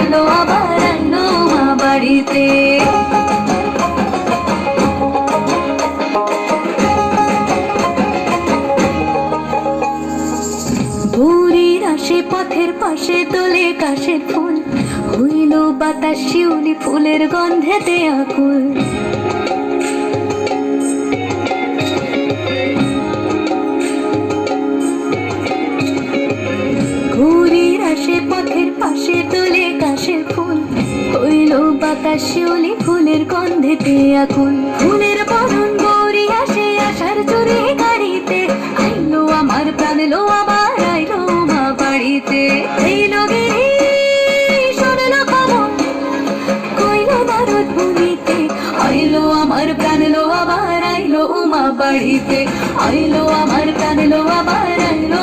আলো আবার আইলো মা বাড়িতে। গৌরীর আসে পথের পাশে তোলে কাশের ফুল, হইল বাতাস শিউলি ফুলের গন্ধেতে আকুল। গৌরীর আসে পথের পাশে তোলে কাশের ফুল, হইল বাতাস শিউলি ফুলের গন্ধেতে আকুল। ফুলের বরণ গৌরী আসে আশার চুরি গাড়িতে, আইলো আমার প্রাণ লো আবার আইলো মা বাড়িতে। এইলো গিরি শোনলো খবর কইলো নারদ মুনিতে, আইলো আমার প্রাণ লো আবার আইলো মা বাড়িতে। আইলো আমার প্রাণ লো আবার আইলো